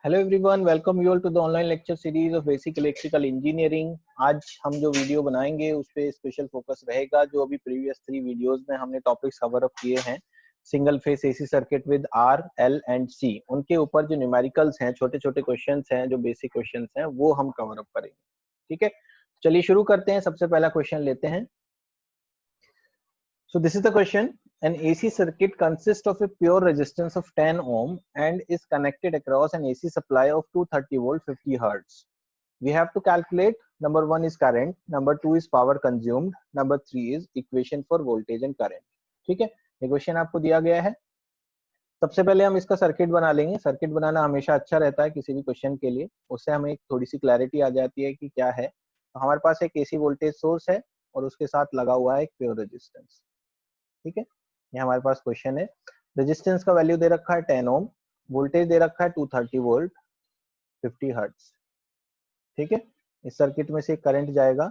Hello everyone, welcome you all to the online lecture series of basic electrical engineering. आज हम जो video बनाएंगे उस पे स्पेशल फोकस रहेगा। जो अभी प्रीवियस 3 वीडियोस में हमने टॉपिक्स कवर अप किए हैं, single phase AC circuit with R L and C, उनके ऊपर जो न्यूमेरिकल्स हैं, छोटे छोटे क्वेश्चंस हैं, जो बेसिक क्वेश्चंस हैं, वो हम कवर अप करेंगे। ठीक है, चलिए शुरू करते हैं। सबसे पहला क्वेश्चन लेते हैं। So this is the question. An AC circuit consists of a pure resistance of 10 ohm and is connected across an AC supply of 230 volt 50 hertz. We have to calculate, number 1 is current, number 2 is power consumed, number 3 is equation for voltage and current. ठीक है, ये question आपको दिया गया है। सबसे पहले हम इसका सर्किट बना लेंगे। सर्किट बनाना हमेशा अच्छा रहता है किसी भी क्वेश्चन के लिए, उससे हमें एक थोड़ी सी क्लैरिटी आ जाती है कि क्या है। तो हमारे पास एक एसी वोल्टेज सोर्स है और उसके साथ लगा हुआ है एक प्योर रेजिस्टेंस। ठीक है, ये हमारे पास क्वेश्चन है। रेजिस्टेंस का वैल्यू दे रखा है 10 ओम, वोल्टेज दे रखा है 230 वोल्ट 50 हर्ट्ज। ठीक है, इस सर्किट में से करंट जाएगा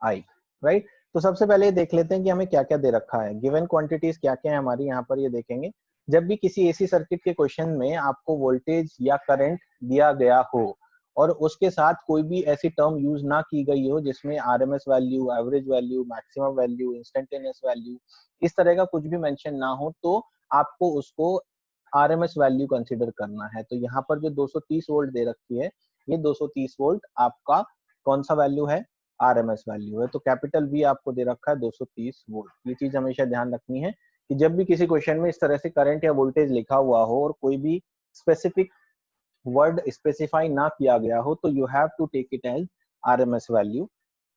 आई, राइट। तो सबसे पहले देख लेते हैं कि हमें क्या क्या दे रखा है। गिवन क्वांटिटीज क्या क्या है हमारी, यहाँ पर ये देखेंगे। जब भी किसी एसी सर्किट के क्वेश्चन में आपको वोल्टेज या करंट दिया गया हो और उसके साथ कोई भी ऐसी टर्म यूज ना की गई हो जिसमें RMS value, average value, maximum value, instantaneous value, इस तरह का कुछ भी मेंशन ना हो, तो आपको उसको आरएमएस वैल्यू कंसीडर करना है। तो यहाँ पर जो 230 वोल्ट दे रखी है, ये 230 वोल्ट आपका कौन सा वैल्यू है? आरएमएस वैल्यू है। तो कैपिटल वी आपको दे रखा है 230 वोल्ट। ये चीज हमेशा ध्यान रखनी है कि जब भी किसी क्वेश्चन में इस तरह से करंट या वोल्टेज लिखा हुआ हो और कोई भी स्पेसिफिक वर्ड स्पेसिफाई ना किया गया हो, तो you have to take it as RMS value.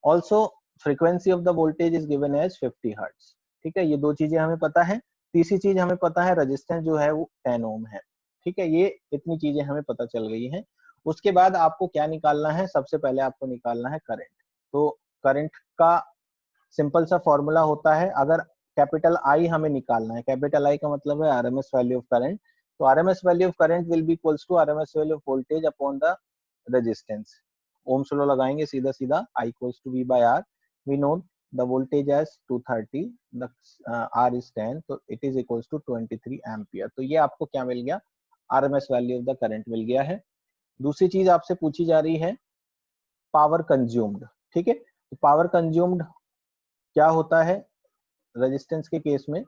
Also frequency of the voltage is given as 50 hertz. ठीक है, ये दो चीजें हमें पता है। तीसरी चीज हमें पता है रेजिस्टेंस जो है वो 10 ओम है। ठीक है, ये इतनी चीजें हमें पता चल गई हैं। उसके बाद आपको क्या निकालना है? सबसे पहले आपको निकालना है करंट। तो करंट का सिंपल सा फॉर्मूला होता है, अगर कैपिटल आई हमें निकालना है, कैपिटल आई का मतलब है आरएमएस वैल्यू ऑफ करंट। तो RMS value of current will be equals to RMS value of voltage upon the resistance. Ohm's law लगाएंगे सीधा सीधा, I equals to V by R. We know the voltage as 230, the R is 10, तो it is equals to 23 ampere. तो ये आपको क्या मिल गया? RMS value of the current मिल गया है। दूसरी चीज आपसे पूछी जा रही है पावर कंज्यूम्ड। ठीक है, तो पावर कंज्यूम्ड क्या होता है रेजिस्टेंस के केस में?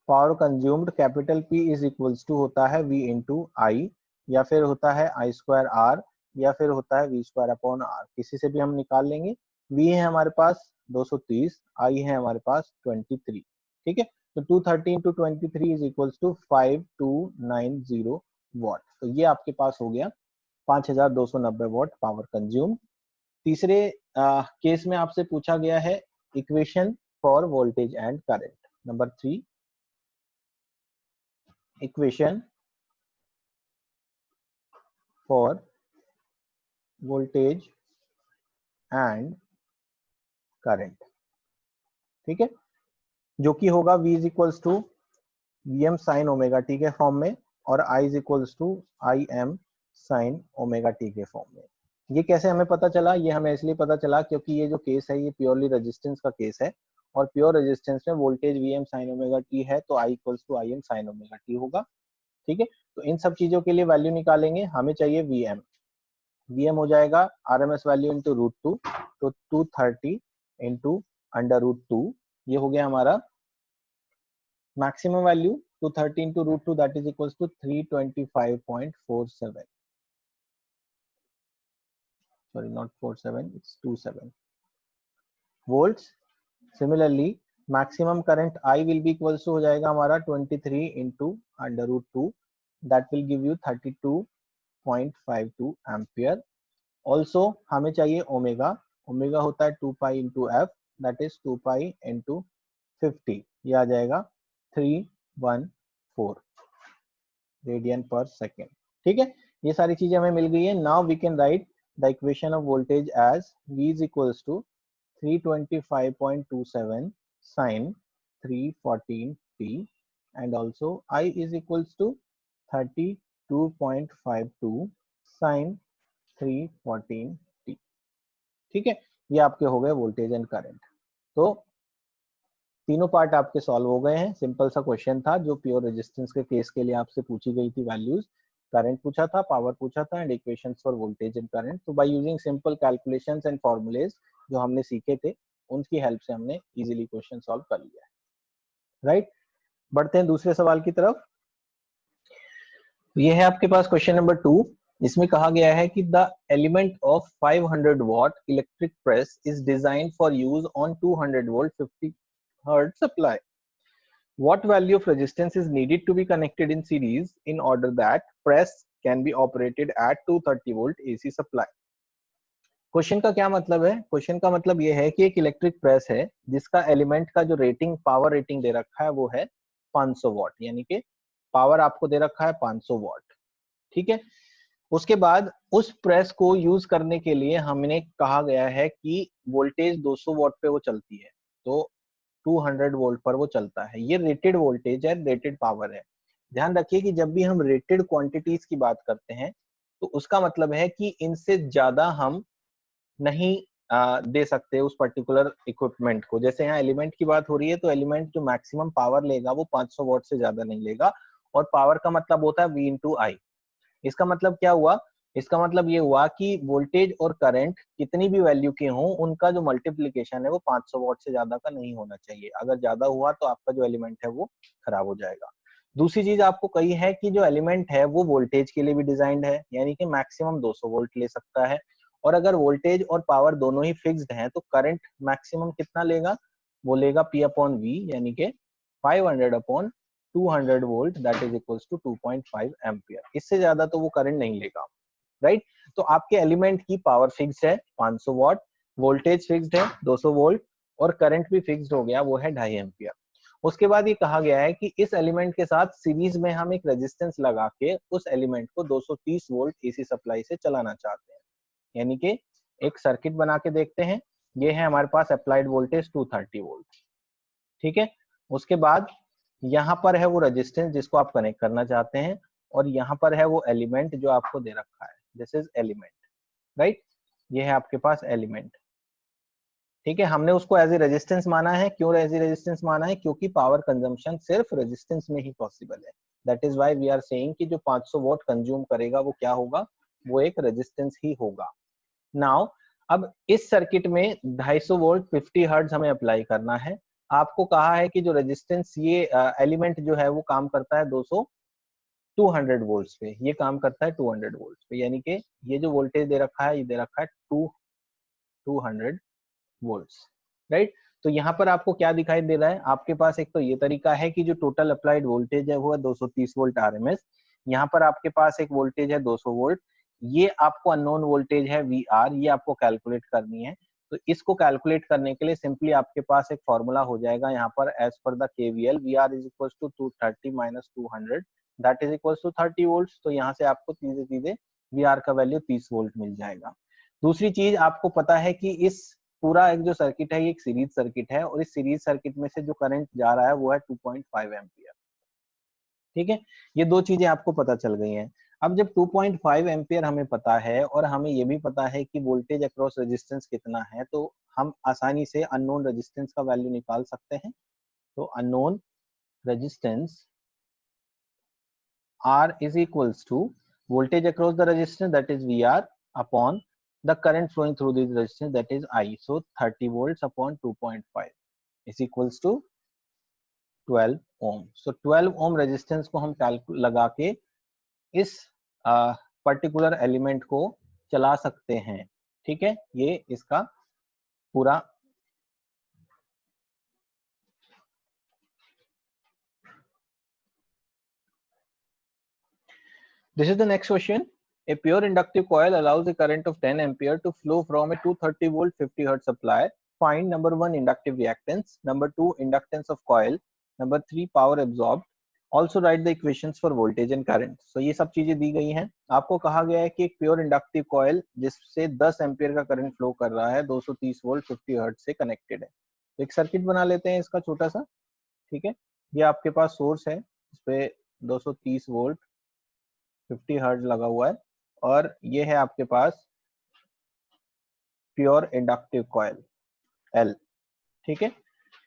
Power consumed capital P is equals to होता है V इंटू आई, या फिर होता है आई स्क्वायर आर, या फिर होता है V स्क्वायर अपॉन आर। किसी से भी हम निकाल लेंगे। V है हमारे पास 230, आई है हमारे पास 23। ठीक है, तो 230 into 23 is equals to 5290 watt. तो ये आपके पास हो गया 5290 वॉट पावर कंज्यूम। तीसरे केस में आपसे पूछा गया है equation for voltage and current. Number 3, equation for voltage and current. ठीक है, जो कि होगा V is equals to V M sine omega T के फॉर्म में और I is equals to I M sine omega T के फॉर्म में। ये कैसे हमें पता चला? ये हमें इसलिए पता चला क्योंकि ये जो केस है ये प्योरली रेजिस्टेंस का केस है, और प्योर रेजिस्टेंस में voltage V M sine omega T है, तो I equals to I M sine omega T होगा। ठीक है, तो इन सब चीजों के लिए वैल्यू निकालेंगे। हमें चाहिए Vm। Vm हो जाएगा आरएमएस वैल्यू इंटू √2, तो 230 इंटू अंडर √2, ये हो गया हमारा maximum value. 230 into √2 that is equals to 325.47, sorry not 47, it's 27 volts. Similarly maximum current I will be equals to हो जाएगा हमारा 23 into under √2, that will give you 32.52 ampere. Also हमें चाहिए ओमेगा। ओमेगा होता है 2 pi into F, that is 2 pi into 50, ये आ जाएगा 314 radian पर सेकेंड। ठीक है, ये सारी चीजें हमें मिल गई है। Now we can write the equation of voltage as V is equals to 325.27 sin 314t and also I is equals to 32.52 sin 314t। ठीक है, ये आपके हो गए वोल्टेज एंड करंट। तो तीनों पार्ट आपके सॉल्व हो गए हैं। सिंपल सा क्वेश्चन था जो प्योर रेजिस्टेंस के केस के लिए आपसे पूछी गई थी वैल्यूज, करंट पूछा था, पावर पूछा था and equations for voltage and current. तो by using simple calculations and formulae जो हमने सीखे थे उनकी हेल्प से हमने इजीली क्वेश्चन सॉल्व कर लिया है, राइट। बढ़ते हैं दूसरे सवाल की तरफ। ये है आपके पास क्वेश्चन नंबर 2। इसमें कहा गया है कि the element of 500 what electric press is design for use on 200 volt 50 hertz supply. What value of resistance is needed to be connected in series in order that press can be operated at 230 volt AC supply? Question का क्या मतलब है? Question का मतलब ये है कि एक इलेक्ट्रिक प्रेस है जिसका एलिमेंट का जो रेटिंग, पावर रेटिंग दे रखा है वो है 500 वॉट, यानी कि पावर आपको दे रखा है 500 वॉट, ठीक है। उसके बाद उस प्रेस को यूज करने के लिए हमने कहा गया है कि वोल्टेज 200 वॉट पे वो चलती है, तो 200 वोल्ट पर वो चलता है। ये रेटेड वोल्टेज है, रेटेड पावर है। ध्यान रखिए कि जब भी हम रेटेड क्वांटिटीज की बात करते हैं तो उसका मतलब है कि इनसे ज्यादा हम नहीं दे सकते उस पर्टिकुलर इक्विपमेंट को। जैसे यहाँ एलिमेंट की बात हो रही है तो एलिमेंट जो मैक्सिमम पावर लेगा वो 500 वॉट से ज्यादा नहीं लेगा, और पावर का मतलब होता है V इंटू आई। इसका मतलब क्या हुआ? इसका मतलब ये हुआ कि वोल्टेज और करंट कितनी भी वैल्यू के हों उनका जो मल्टीप्लीकेशन है वो 500 वॉट से ज्यादा का नहीं होना चाहिए। अगर ज्यादा हुआ तो आपका जो एलिमेंट है वो खराब हो जाएगा। दूसरी चीज आपको कही है कि जो एलिमेंट है वो वोल्टेज के लिए भी डिजाइंड है, यानी कि मैक्सिमम 200 वोल्ट ले सकता है। और अगर वोल्टेज और पावर दोनों ही फिक्स्ड हैं तो करंट मैक्सिमम कितना लेगा? वो लेगा P अपॉन V, यानी कि 500 upon 200 volt, that is equals to 2.5 ampere. इससे ज्यादा तो वो करंट नहीं लेगा, राइट। तो आपके एलिमेंट की पावर फिक्स्ड है 500 वॉट, वोल्टेज फिक्स्ड है 200 वोल्ट, और करंट भी फिक्स्ड हो गया, वो है 2.5 एम्पियर। उसके बाद ये कहा गया है कि इस एलिमेंट के साथ सीरीज में हम एक रेजिस्टेंस लगा के उस एलिमेंट को 230 वोल्ट एसी सप्लाई से चलाना चाहते हैं, यानी कि एक सर्किट बना के देखते हैं। ये है हमारे पास अप्लाइड वोल्टेज 230 वोल्ट, ठीक है। उसके बाद यहाँ पर है वो रेजिस्टेंस जिसको आप कनेक्ट करना चाहते हैं, और यहाँ पर है वो एलिमेंट जो आपको दे रखा है, दिस इज एलिमेंट, राइट। ये है आपके पास एलिमेंट, ठीक है। हमने उसको एज ए रेजिस्टेंस माना है। क्यों एज ए रेजिस्टेंस माना है? क्योंकि पावर कंजम्पशन सिर्फ रेजिस्टेंस में ही पॉसिबल है। That is why we are saying कि जो 500 वोट कंज्यूम करेगा वो क्या होगा? वो एक रेजिस्टेंस ही होगा। नाउ अब इस सर्किट में 250 वोल्ट 50 हर्ट्ज हमें अप्लाई करना है। आपको कहा है कि जो रेजिस्टेंस ये एलिमेंट जो है वो काम करता है 200 वोल्ट्स पे, ये काम करता है 200 वोल्ट्स पे, यानी कि ये जो वोल्टेज दे रखा है ये दे रखा है 200 वोल्ट्स, राइट। तो यहाँ पर आपको क्या दिखाई दे रहा है? आपके पास एक तो ये तरीका है कि जो टोटल अप्लाइड वोल्टेज है वो है 230 वोल्ट आरएमएस। यहाँ पर आपके पास एक वोल्टेज है 200 वोल्ट, ये आपको अननोन वोल्टेज है VR, ये आपको कैलकुलेट करनी है। तो इसको कैलकुलेट करने के लिए सिंपली आपके पास एक फॉर्मूला हो जाएगा यहाँ पर, as per the KVL VR is equal to 230 minus 200, that is equal to 30 volt. तो यहाँ से आपको सीधे सीधे VR का वैल्यू 30 वोल्ट मिल जाएगा। दूसरी चीज आपको पता है कि इस पूरा एक जो सर्किट है ये एक सीरीज सर्किट है, और इस सीरीज सर्किट में से जो करंट जा रहा है वो है 2.5 एम्पियर, ठीक है। ये दो चीजें आपको पता चल गई हैं। अब जब 2.5 एम्पियर हमें पता है और हमें ये भी पता है कि वोल्टेज अक्रॉस रेजिस्टेंस कितना है, तो हम आसानी से अननोन रेजिस्टेंस का वैल्यू निकाल सकते हैं। तो unknown resistance R is equals to voltage across the resistance, that is VR, upon the current flowing through this resistance, that is I. So 30 volts upon 2.5 is equals to 12 ohm. So 12 ohm resistance को हम लगा के इस particular element को चला सकते हैं, ठीक है। ये इसका पूरा This is the next question. A pure inductive coil allows a current of 10 ampere to flow from a 230 volt 50 hertz supply. Find number 1 inductive reactance, number 2 inductance of coil, number 3 power absorbed. Also write the equations for voltage and current. So ये सब चीजें दी गई हैं। आपको कहा गया है कि एक प्योर इंडक्टिव कॉइल जिससे 10 एम्पियर का करंट फ्लो कर रहा है 230 वोल्ट 50 हर्ट्ज से कनेक्टेड है। तो एक सर्किट बना लेते हैं इसका छोटा सा, ठीक है। ये आपके पास सोर्स है, इस पे 230 वोल्ट 50 हर्ट्ज लगा हुआ है, और ये है आपके पास प्योर इंडक्टिव कॉइल L, ठीक है।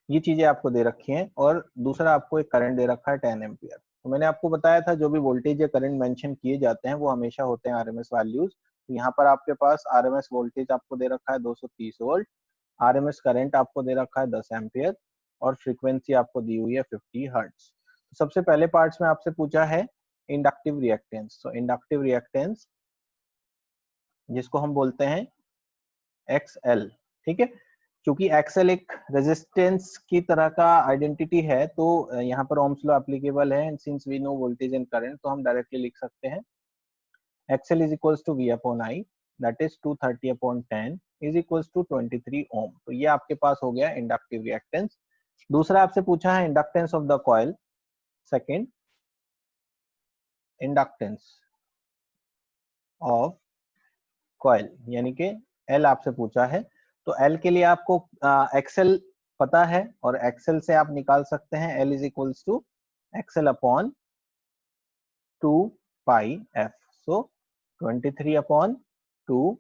ये चीजें आपको दे रखी हैं, और दूसरा आपको एक करंट दे रखा है 10 एम्पियर। तो मैंने आपको बताया था जो भी वोल्टेज या करंट मेंशन किए जाते हैं वो हमेशा होते हैं आरएमएस वैल्यूज। तो यहाँ पर आपके पास आरएमएस वोल्टेज आपको दे रखा है 230 वोल्ट, आरएमएस करंट आपको दे रखा है 10 एम्पियर, और फ्रीक्वेंसी आपको दी हुई है 50 हर्ट्ज। तो सबसे पहले पार्ट्स में आपसे पूछा है इंडक्टिव रिएक्टेंस। तो इंडक्टिव रिएक्टेंस जिसको हम बोलते हैं एक्सएल, ठीक है। क्योंकि एक्सएल एक रेजिस्टेंस की तरह का आइडेंटिटी है, तो यहाँ पर ओम्स लॉ एप्लीकेबल है, and since we know voltage and current तो हम डायरेक्टली लिख सकते हैं XL is equals to V upon I, that is 230 upon 10 is equals to 23 ohm। तो ये आपके पास हो गया इंडक्टिव रिएक्टेंस। दूसरा आपसे पूछा है inductance of the coil. Second, inductance of coil यानी कि L आपसे पूछा है। तो L के लिए आपको XL पता है, और XL से आप निकाल सकते हैं L is equals to XL upon 2 pi f। So 23 upon 2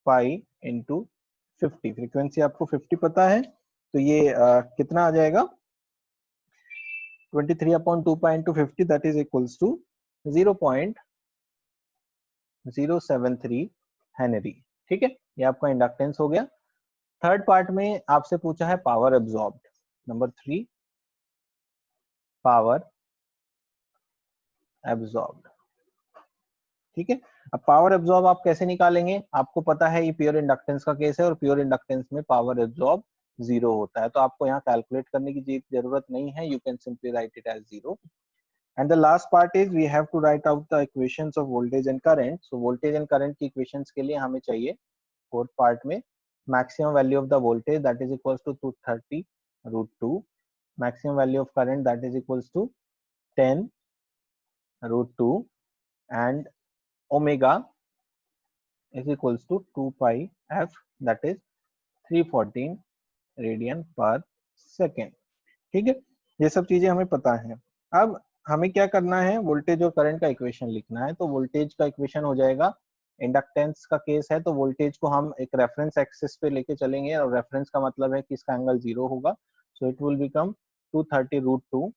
pi into 50। Frequency आपको 50 पता है, तो ये कितना आ जाएगा 23 upon 2 pi into 50, that is equals to 0.073 Henry. ठीक है, ये आपका इंडक्टेंस हो गया। थर्ड पार्ट में आपसे पूछा है power absorbed. Number 3, power absorbed. ठीक है, अब पावर एब्जॉर्ब आप कैसे निकालेंगे? आपको पता है ये प्योर इंडक्टेंस का केस है, और प्योर इंडक्टेंस में पावर एब्जॉर्ब 0 होता है, तो आपको यहाँ कैलकुलेट करने की जरूरत नहीं है, you can simply write it as 0। And the last part is we have to write out the equations of voltage and current. So voltage and current की इक्वेशंस के लिए हमें चाहिए फोर्थ पार्ट में maximum value of the voltage that is equals to 230 root 2, maximum value of current that is equals to 10 root 2, and omega is equals to 2 pi f, that is 314 radian पर second. ठीक है, ये सब चीजें हमें पता है। अब हमें क्या करना है, वोल्टेज और करंट का इक्वेशन लिखना है। तो वोल्टेज का इक्वेशन हो जाएगा, इंडक्टेंस का केस है तो वोल्टेज को हम एक रेफरेंस एक्सिस पे लेके चलेंगे, और रेफरेंस का मतलब है कि इसका एंगल 0 होगा। So it will become 230 root 2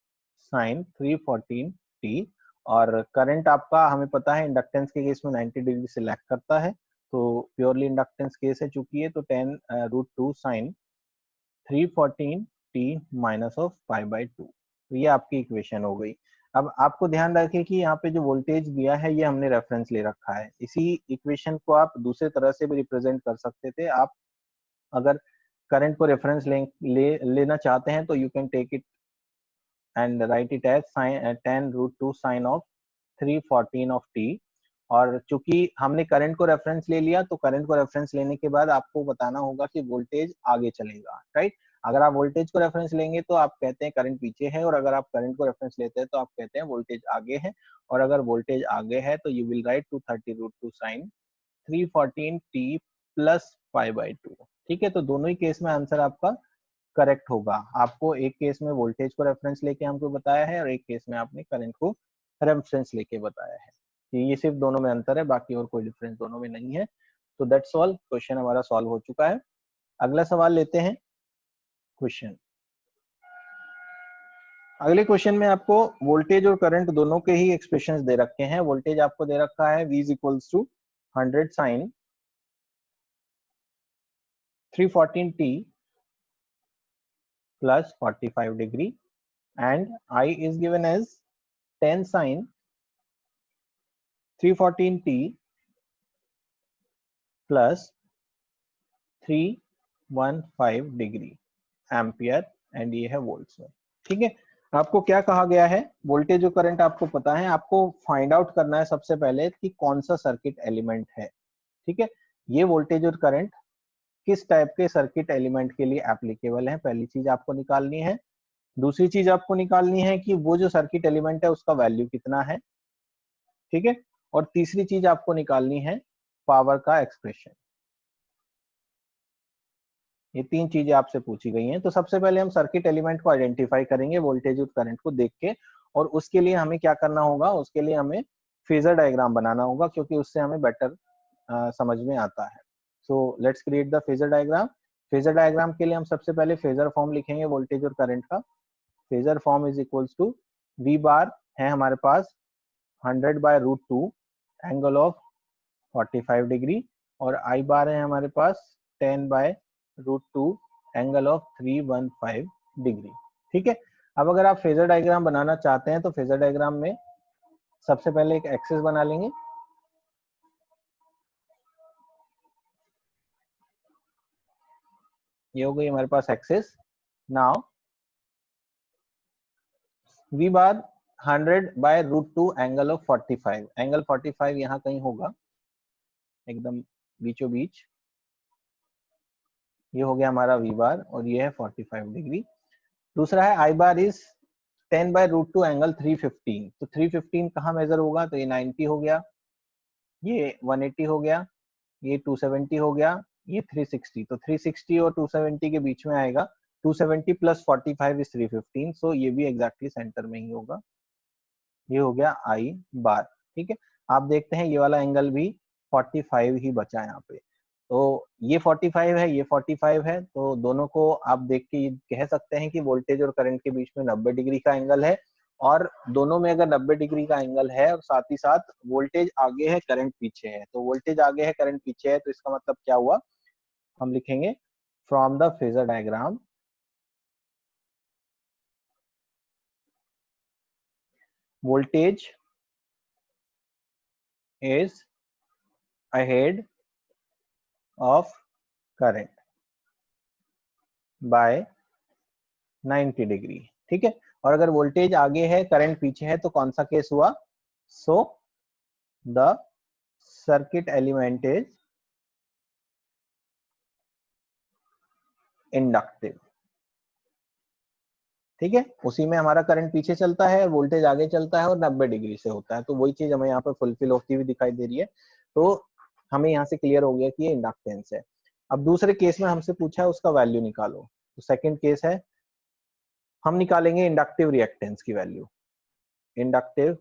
sine 314 t। और करंट आपका हमें पता है इंडक्टेंस के केस में 90 डिग्री से लैग करता है, तो प्योरली इंडक्टेंस केस है चूंकि ये, तो 10 root 2 sine 314 t minus of pi by 2। तो ये आपकी इक्वेशन हो गई। अब आपको ध्यान रखें कि यहाँ पे जो वोल्टेज दिया है ये हमने रेफरेंस ले रखा है। इसी इक्वेशन को आप दूसरे तरह से भी रिप्रेजेंट कर सकते थे। आप अगर करंट को रेफरेंस लेना चाहते हैं तो you can take it and write it as sin 10 root 2 sin of 314 of t। और चूंकि हमने करंट को रेफरेंस ले लिया, तो करंट को रेफरेंस लेने के बाद आपको बताना होगा कि वोल्टेज आगे चलेगा, राइट। अगर आप वोल्टेज को रेफरेंस लेंगे तो आप कहते हैं करंट पीछे है, और अगर आप करंट को रेफरेंस लेते हैं तो आप कहते हैं वोल्टेज आगे है। और अगर वोल्टेज आगे है तो you will write 230 root 2 sine 314 t plus pi by 2। ठीक है, तो दोनों ही केस में आंसर आपका करेक्ट होगा। आपको एक केस में वोल्टेज को रेफरेंस लेके हमको बताया है, और एक केस में आपने करंट को रेफरेंस लेके बताया है। ये सिर्फ दोनों में अंतर है, बाकी और कोई डिफरेंस दोनों में नहीं है। तो दैट्स ऑल, क्वेश्चन हमारा सॉल्व हो चुका है। अगला सवाल लेते हैं क्वेश्चन। अगले क्वेश्चन में आपको वोल्टेज और करंट दोनों के ही एक्सप्रेशंस दे रखे हैं। वोल्टेज आपको दे रखा है V equals to 100 sine 314t plus 45 degree, and I is given as 10 sin 314t plus 315 degree ampere, and ये है वोल्ट्स में। ठीक है, आपको क्या कहा गया है, वोल्टेज और करंट आपको पता है, आपको फाइंड आउट करना है सबसे पहले कि कौन सा सर्किट एलिमेंट है। ठीक है, ये वोल्टेज और करंट किस टाइप के सर्किट एलिमेंट के लिए एप्लीकेबल है, पहली चीज आपको निकालनी है। दूसरी चीज आपको निकालनी है कि वो जो सर्किट एलिमेंट है उसका वैल्यू कितना है। ठीक है, और तीसरी चीज आपको निकालनी है पावर का एक्सप्रेशन। ये तीन चीजें आपसे पूछी गई हैं। तो सबसे पहले हम सर्किट एलिमेंट को आइडेंटिफाई करेंगे वोल्टेज और करंट को देख के, और उसके लिए हमें क्या करना होगा, उसके लिए हमें फेजर डायग्राम बनाना होगा, क्योंकि उससे हमें बेटर समझ में आता है। So let's create the phasor diagram. Phasor diagram के लिए हम सबसे पहले फेजर फॉर्म लिखेंगे वोल्टेज और करंट का। Phasor form is equals to V bar है हमारे पास 100/√2 एंगल ऑफ 45 डिग्री, और आई बार है हमारे पास 10/√2 एंगल ऑफ 315 डिग्री। ठीक है, अब अगर आप फेजर डायग्राम बनाना चाहते हैं तो फेजर डायग्राम में सबसे पहले एक एक्सिस बना लेंगे। ये हो गई हमारे पास axis. Now V bar 100/√2 angle of 45, angle 45 यहाँ कहीं होगा एकदम बीचों बीच। ये हो गया हमारा वी बार और ये है 45 डिग्री। दूसरा है आई बार इज 10/√2 एंगल 315। तो 315 कहाँ मेजर होगा, तो ये 90 हो गया, ये 180 हो गया, ये 270 हो गया, ये 360। तो 360 और 270 के बीच में आएगा। 270 प्लस 45 इज 315, सो ये भी एग्जैक्टली सेंटर में ही होगा। ये हो गया आई बार। ठीक है, आप देखते हैं ये वाला एंगल भी 45 ही बचा यहाँ पे। तो ये 45 है, ये 45 है, तो दोनों को आप देख के ये कह सकते हैं कि वोल्टेज और करंट के बीच में 90 डिग्री का एंगल है। और दोनों में अगर 90 डिग्री का एंगल है और साथ ही साथ वोल्टेज आगे है करंट पीछे है, तो वोल्टेज आगे है करंट पीछे है, तो इसका मतलब क्या हुआ, हम लिखेंगे from the phasor diagram voltage is ahead of current by 90 degree. ठीक है, और अगर वोल्टेज आगे है करंट पीछे है तो कौन सा केस हुआ, so the circuit element is inductive. ठीक है, उसी में हमारा करंट पीछे चलता है, वोल्टेज आगे चलता है और 90 डिग्री से होता है, तो वही चीज हमें यहाँ पर फुलफिल होती हुई दिखाई दे रही है। तो हमें यहाँ से क्लियर हो गया कि ये इंडक्टेंस है। अब दूसरे केस में हमसे पूछा है उसका वैल्यू निकालो। तो सेकंड केस है, हम निकालेंगे इंडक्टिव रिएक्टेंस की वैल्यू। Inductive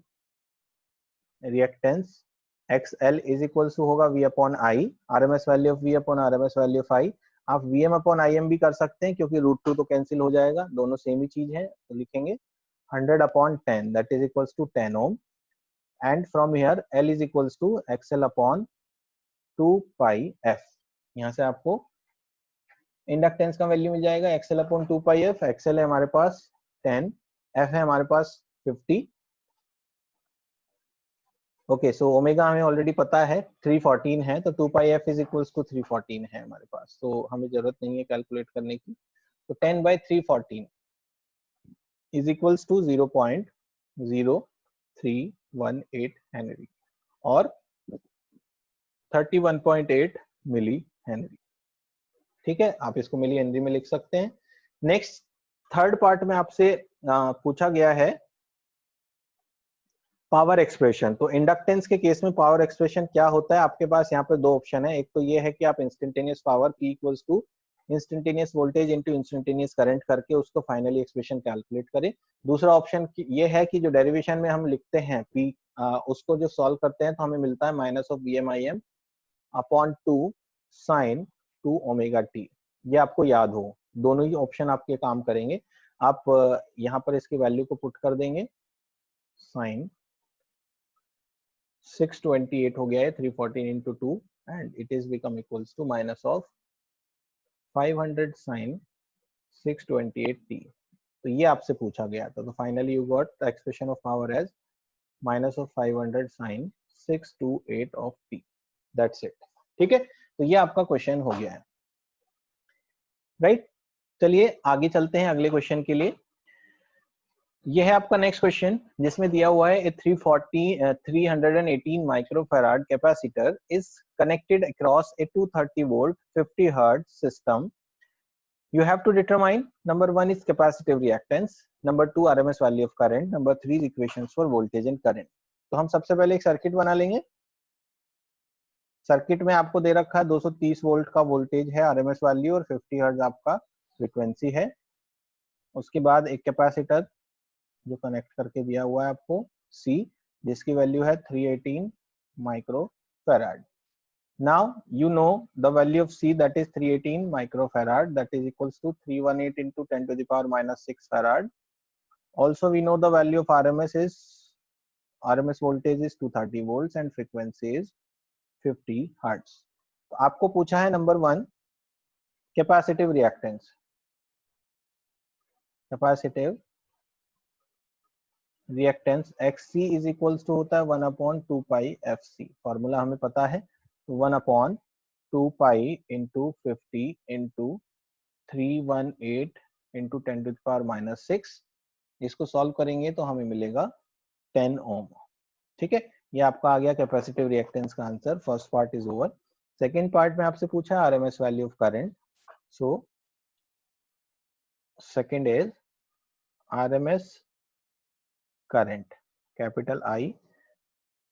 reactance XL is equal to होगा V upon I, RMS value of V upon RMS value of I. आप Vm अपॉन Im भी कर सकते हैं क्योंकि √2 तो कैंसिल हो जाएगा, दोनों सेम ही चीज है। तो लिखेंगे 100/10 that is equals to 10 ohm, and from here L is equals to XL upon 2 pi f। यहाँ से आपको इंडक्टेंस का वैल्यू मिल जाएगा XL upon 2 pi f। XL है हमारे पास 10, F है हमारे पास 50। ओके, सो ओमेगा हमें ऑलरेडी पता है 314 है, तो 2 पाई एफ इज इक्वल्स टू 314 है हमारे पास, तो हमें जरूरत नहीं है कैलकुलेट करने की। तो 10/314 इज इक्वल्स टू 0.0318 हेनरी और 31.8 मिली हेनरी। ठीक है, आप इसको मिली हेनरी में लिख सकते हैं। नेक्स्ट थर्ड पार्ट में आपसे पूछा गया है पावर एक्सप्रेशन। तो इंडक्टेंस के केस में पावर एक्सप्रेशन क्या होता है, आपके पास यहाँ पे दो ऑप्शन है। एक तो ये है कि आप instantaneous power P equals to instantaneous voltage into instantaneous current करके उसको फाइनली एक्सप्रेशन कैलकुलेट करें। दूसरा ऑप्शन ये है कि जो डेरिवेशन में हम लिखते हैं P, उसको जो सॉल्व करते हैं तो हमें मिलता है minus of VMIM upon 2 sine 2 omega t. ये आपको याद हो, दोनों ही ऑप्शन आपके काम करेंगे। आप यहाँ पर इसकी वैल्यू को पुट कर देंगे, साइन 628 हो गया है 314 into 2 and it is become equals to minus of 500 sin 628t। तो ये आपसे पूछा गया था, तो finally you got the expression of power as minus of 500 sin 628 of t। That's it. ठीक है, तो ये आपका क्वेश्चन हो गया है, राइट। चलिए आगे चलते हैं अगले क्वेश्चन के लिए। ये है आपका नेक्स्ट क्वेश्चन जिसमें दिया हुआ है 318 microfarad capacitor is connected across A 230 volt 50 hertz system. You have to determine number 1 is capacitive reactance, number 2 RMS value of current, number 3 equations for voltage and current। तो हम सबसे पहले एक सर्किट बना लेंगे। सर्किट में आपको दे रखा है 230 वोल्ट का वोल्टेज है RMS वैल्यू और 50 हर्ट्ज आपका फ्रीक्वेंसी है। उसके बाद एक कैपेसिटर जो कनेक्ट करके दिया हुआ है आपको C, जिसकी वैल्यू है 318 micro farad. Now you know the value of C, that is 318 microfarad, that is equals to 318 into 10 to the power minus 6 farad. Also we know the value of RMS voltage is 230 volts and frequency is 50 hertz. तो आपको पूछा है number 1 capacitive reactance. Capacitive reactance XC is equals to होता है 1/2 पाई FC. Formula हमें पता है, 1/2 pi into 50 into 318 into 10 to the power minus 6. इसको सॉल्व करेंगे तो हमें मिलेगा 10 ओम. ठीक है, ये आपका आ गया कैपेसिटिव रिएक्टेंस का answer. First part is over. Second part में आपसे पूछा है RMS value of current. So second is RMS current capital I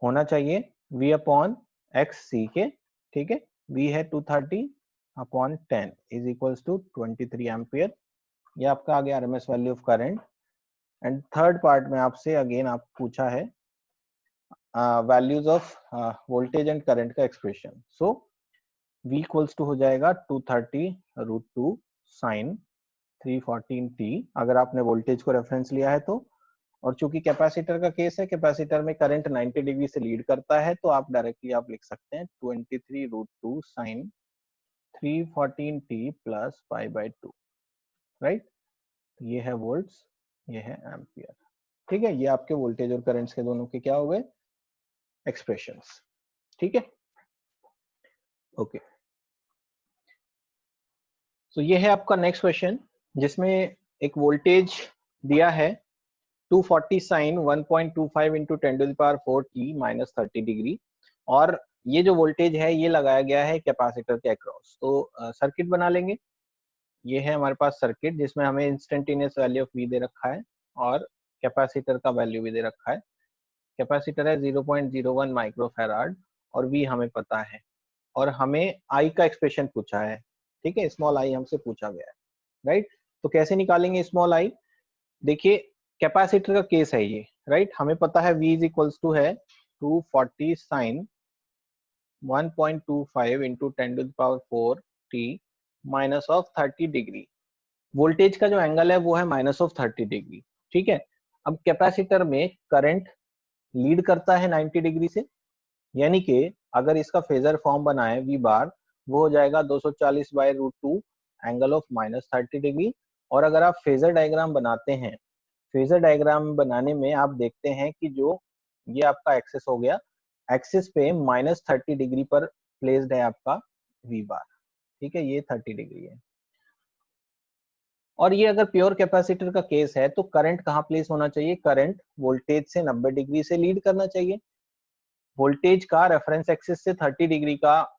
होना चाहिए V अपॉन XC के. ठीक है, V है 230 upon 10 is equals to 23 ampere. ये आपका आ गया RMS value of current. And third part में आपसे अगेन आप पूछा है values of voltage and current का expression. So V equals to हो जाएगा 230√2 साइन 314t अगर आपने वोल्टेज को रेफरेंस लिया है तो. और चूंकि कैपेसिटर का केस है, कैपेसिटर में करंट 90 डिग्री से लीड करता है, तो आप डायरेक्टली आप लिख सकते हैं 23√2 साइन 314t प्लस π/2. राइट, ये है वोल्ट्स, ये है एम्पियर. ठीक है, ये आपके वोल्टेज और करंट्स के दोनों के क्या हो गए एक्सप्रेशंस. ठीक है, ओके. तो ये है आपका नेक्स्ट क्वेश्चन जिसमें एक वोल्टेज दिया है 240 sine 1.25 into 10 to the power 4t minus 30 degree. और ये जो वोल्टेज है ये लगाया गया है कैपेसिटर के अक्रॉस. तो सर्किट बना लेंगे. ये है हमारे पास सर्किट जिसमें हमें इंस्टेंटेनियस वैल्यू ऑफ V दे रखा है और कैपेसिटर का वैल्यू भी दे रखा है. कैपेसिटर है 0.01 माइक्रोफैराड और V हमें पता है और हमें I का एक्सप्रेशन पूछा है. ठीक है, स्मॉल I हमसे पूछा गया है. राइट, तो कैसे निकालेंगे स्मॉल I? देखिए कैपेसिटर का केस है ये. राइट, हमें पता है V इज इक्वल्स टू है 240 sine 1.25 into 10 to the power 4t minus of 30 degree. Voltage का जो एंगल है वो है माइनस ऑफ 30 डिग्री. ठीक है, अब कैपेसिटर में करंट लीड करता है 90 डिग्री से, यानी कि अगर इसका फेजर फॉर्म बनाए V बार, वो हो जाएगा 240/√2 एंगल ऑफ माइनस 30 डिग्री. और अगर आप फेजर डायग्राम बनाते हैं, फेजर डायग्राम बनाने में आप देखते हैं कि जो ये आपका एक्सिस हो गया, एक्सिस पे माइनस 30 डिग्री पर प्लेस्ड है आपका V बार. ठीक है, ये 30 डिग्री है. और ये अगर प्योर कैपेसिटर का केस है तो करंट कहाँ प्लेस होना चाहिए? करंट वोल्टेज से 90 डिग्री से लीड करना चाहिए. वोल्टेज का रेफरेंस एक्सिस से 30 डिग्री का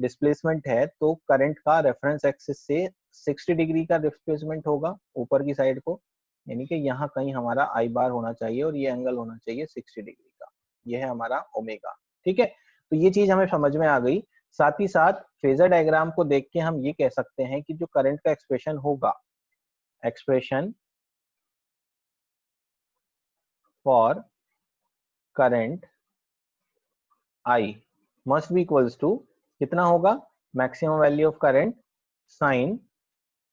डिस्प्लेसमेंट है, तो करंट का रेफरेंस एक्सिस से 60 डिग्री का डिस्प्लेसमेंट होगा ऊपर की साइड को, यानी कि यहाँ कहीं हमारा I बार होना चाहिए और ये एंगल होना चाहिए 60 डिग्री का. ये है हमारा ओमेगा. ठीक है, तो ये चीज हमें समझ में आ गई. साथ ही साथ फेजर डायग्राम को देख के हम ये कह सकते हैं कि जो करंट का एक्सप्रेशन होगा, expression for current I must be equals to कितना होगा? Maximum value of current sine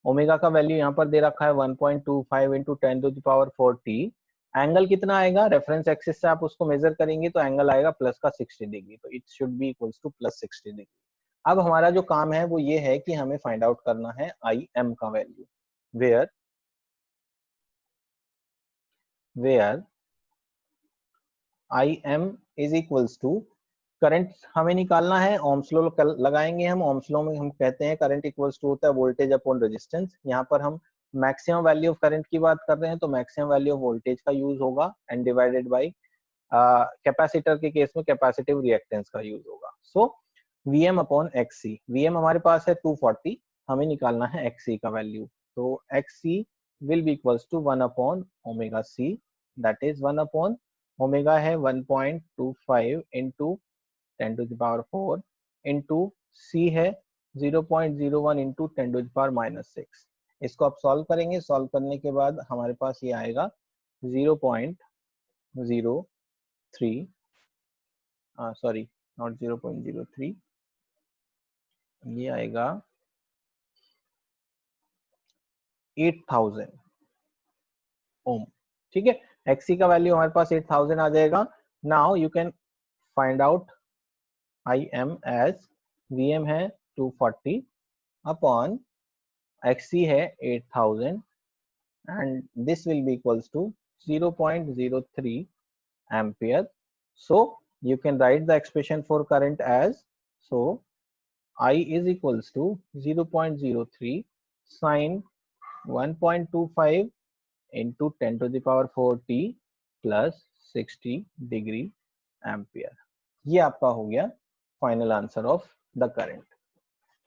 omega का वैल्यू यहाँ पर दे रखा है 1.25 into 10 to the power 4t. Angle कितना आएगा? रेफरेंस एक्सिस से आप उसको मेजर करेंगे तो एंगल आएगा प्लस का 60 डिग्री, तो it should be equals two plus 60 degree. अब हमारा जो काम है वो ये है कि हमें फाइंड आउट करना है IM का value, where IM is equals to current हमें निकालना है. ओम्स लॉ लगाएंगे हम. ओम्स लॉ में हम कहते हैं करंट इक्वल्स टू होता है वोल्टेज अपॉन रेजिस्टेंस. यहाँ पर हम मैक्सिमम वैल्यू ऑफ करंट की बात कर रहे हैं तो मैक्सिमम वैल्यू ऑफ वोल्टेज का यूज होगा एंड डिवाइडेड बाय कैपेसिटर के केस में कैपेसिटिव रिएक्टेंस का यूज होगा. सो Vm अपॉन XC. Vm हमारे पास है 240, हमें निकालना है XC का वैल्यू. तो XC will be equals to 1 upon omega C, that is 1 upon omega है 1.25 into 10 to the power 4 into C है 0.01 into 10 to the power minus 6. इसको आप सॉल्व करेंगे. सॉल्व करने के बाद हमारे पास ये आएगा 0.03 सॉरी नॉट 0.03 ये आएगा 8000 ओम। ठीक है, XC का वैल्यू हमारे पास 8000 आ जाएगा। Now you can find out IM as VM है 240 अपॉन XC है 8000 and this will be equals to 0.03 ampere. So you can write the expression for current as, so I is equals to 0.03 sine 1.25 into 10 to the power 4 t plus 60 degree ampere। ये आपका हो गया final answer of the current.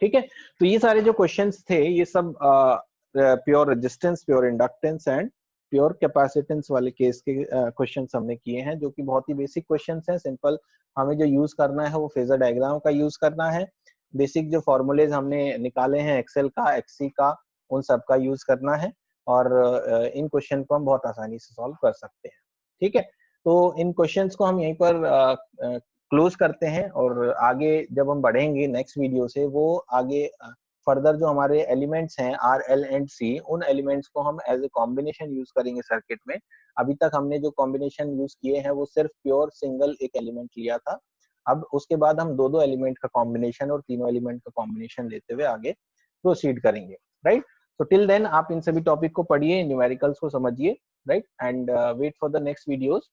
ठीक है, तो ये सारे जो क्वेश्चंस थे ये सब pure resistance, pure inductance and pure capacitance वाले केस के क्वेश्चंस हमने किए हैं, जो कि बहुत ही बेसिक क्वेश्चंस हैं। सिंपल हमें जो यूज करना है वो फेजर डायग्राम का यूज करना है। बेसिक जो फॉर्मूलेज हमने निकाले हैं एक्सेल का, एक्सी का, उन सब का यूज करना है और इन क्वेश्चन को हम बहुत आसानी से सॉल्व कर सकते हैं। ठीक है, तो इन क्वेश्चंस को हम यहीं पर क्लोज करते हैं और आगे जब हम बढ़ेंगे नेक्स्ट वीडियो से, वो आगे फर्दर जो हमारे एलिमेंट्स हैं R, L एंड C, उन एलिमेंट्स को हम एज ए कॉम्बिनेशन यूज करेंगे सर्किट में। अभी तक हमने जो कॉम्बिनेशन यूज किए हैं वो सिर्फ प्योर सिंगल एक एलिमेंट लिया था। अब उसके बाद हम दो दो एलिमेंट का कॉम्बिनेशन और तीनों एलिमेंट का कॉम्बिनेशन लेते हुए आगे प्रोसीड करेंगे। राइट, तो टिल देन आप इन सभी टॉपिक को पढ़िए, न्यूमेरिकल्स को समझिए, right, and wait for the next videos.